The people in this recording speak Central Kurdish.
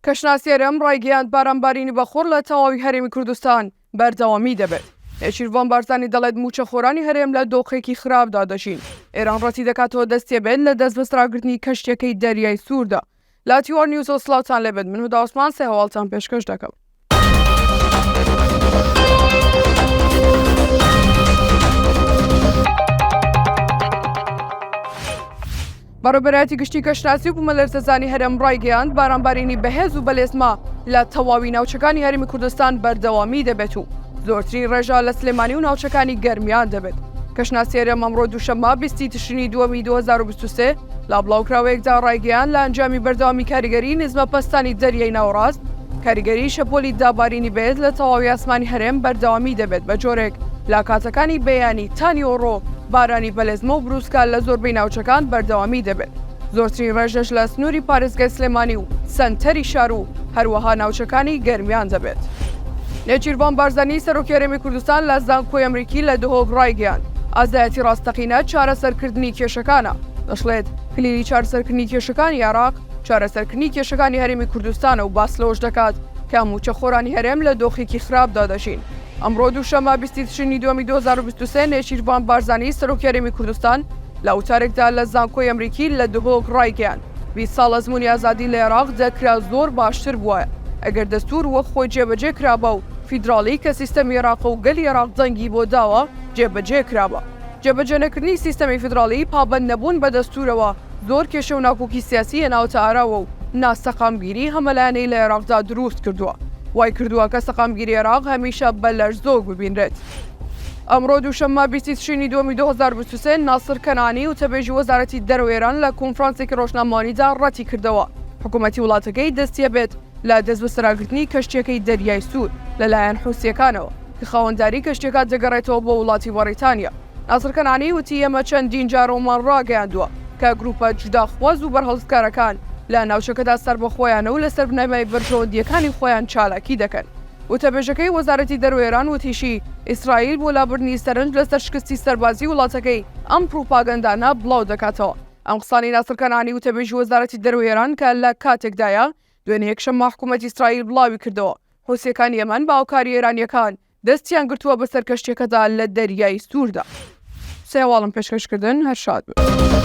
کەشناسی هەرێم ڕایگەیاند بارانبارینی بەخۆر لە تەواوی هەرێمی کوردستان بەردەوامی دەبێت. نێچیروان بارزانی دەڵێت موچەخۆرانی هەرێم لە دۆخێکی خراپدا دەژین. ئێران ڕەتی دەکاتەوە دەستێبێت لە دەست بەستراگرتنی کەشتیەکەی دەریای سووردا. لا تیوار نیوز سلااوان لێبێت من هودا عوسمان سێ هەواڵتان پێشکەش دەکەم. بەڕێوەبەرایەتی گشتی کەشناسی و بوومەلەرزەزانی هەرێم ڕایگەیاند بارانبارینی بەهێز و بەلێسما لە تەواوی ناوچەکانی هەرێمی کوردستان بەردەوامی دەبێت و زۆرترین ڕێژە لە سلێمانی و ناوچەکانی گەرمیان دەبێت. کەشناسی هەرێم ئەمڕۆ دووشەممە 20 تشرینی دووەمی 2023 لا بڵاوکراوەیەکدا ڕایگەیاند لە ئەنجامی بەردەوامی کاریگەری نزمە پەستانی دەریای ناوەڕاست کاریگەری شەپۆلی دابارینی بێت لە تەواوی ئاسمانی هەرێم بەردەوامی دەبێت بە جۆرێک لا کاتەکانی بەیانی تانیۆڕۆ بارانی بەلێزمە و بروسکە لە زۆربەی ناوچەکان بەردەوامی دەبێت. زۆرترین ڕێژەش لە سنووری پارێزگای سلێمانی و سەنتەری شار و هەروەها ناوچەکانی گەرمیان دەبێت. نێچیروان بارزانی سەرۆکی هەرێمی کوردستان لە زانکۆی ئەمریکی لە دهۆک ڕایگەیاند ئازایەتی ڕاستەقینە چارەسەرکردنی کێشەکانە. دەشڵێت کلیلی چارەسەرکردنی کێشەکانی عێراق چارەسەرکردنی کێشەکانی هەرێمی کوردستانە و باس لەوەش دەکات کە موچەخۆرانی هەرێم لە دۆخێکی خراپدا دەژین. ئەمڕۆ دووشەممە 20 تشرینی دووەمی 2023 نێچیروان بارزانی سەرۆکی هەرێمی کوردستان لە وتارێکدا لە زانکۆی ئەمریکی لە دهۆک ڕایگەیاند 20 ساڵ ئەزموونی ئازادی لە عێراق دەکرا زۆر باشتر بووە ئەگەر دەستور وەک خۆی جێبەجێ کرابە و فیدراڵی کە سیستەمی عێراق و گەلی عێراق دەنگی بۆ داوە جێبەجێ کرابە. جێبەجێ نەکردنی سیستەمی فیدراڵی پابەند نەبوون بە دەستورەوە زۆر کێشە و ناکۆکی سیاسی هێناوتە ئاراوە و ناسەقامگیری هەمەلایەنەی لە عێراقدا دروست کردووە. وای کردووە کە سەقامگیری عێراق هەمیشە بە لەرزۆک ببینرێت. ئەمڕۆ دووشەممە 20 تشرینی دووەمی 2023 ناسر کەنانی و تەبێژی وەزارەتی دەرەوەی ئێران لە کۆنفرانسێکی ڕۆژنامەوانیدا ڕەتی کردەوە حکوومەتی وڵاتەکەی دەستیە بێت لە دەستبەسەراگرتنی کەشتیەکەی دەریای سوور لەلایەن حوسیەکانەوە کە خاوەنداری کەشتیەکە دەگەڕێتەوە بۆ وڵاتی وەڕیتانیا. ناسر کەنانی وتی ئێمە چەندین جارۆمان ڕاگەیاندووە کە گروپە جوداخواز و بەرهەڵسکارەکان لە ناوچەکەدا سەر بە خۆیانە و لەسەر بنەمای بەرژەوەندیەکانی خۆیان چالاکی دەکەن. وتەبێژەکەی وەزارەتی دەرەوەی ئێران وتیشی ئیسرائیل بۆ لابردنی سەرنج لەسەر شکستی سەربازی وڵاتەکەی ئەم پروپاگەندانە بڵاو دەکاتەوە. ئەم قسانی ناسر کەنانی وتەبێژی وەزارەتی دەرەوەی ئێران کە لە کاتێکدایە دوێنێ یەکشەممە حکوومەتی ئیسرائیل بڵاوی کردەوە حوسیەکانی یەمەن بە هاوکاری ئێرانیەکان دەستیان گرتووە بەسەر کەشتیەکەدا لە دەریای سووردا. سێ هەواڵم پێشکەشکردن هەر شاد بن.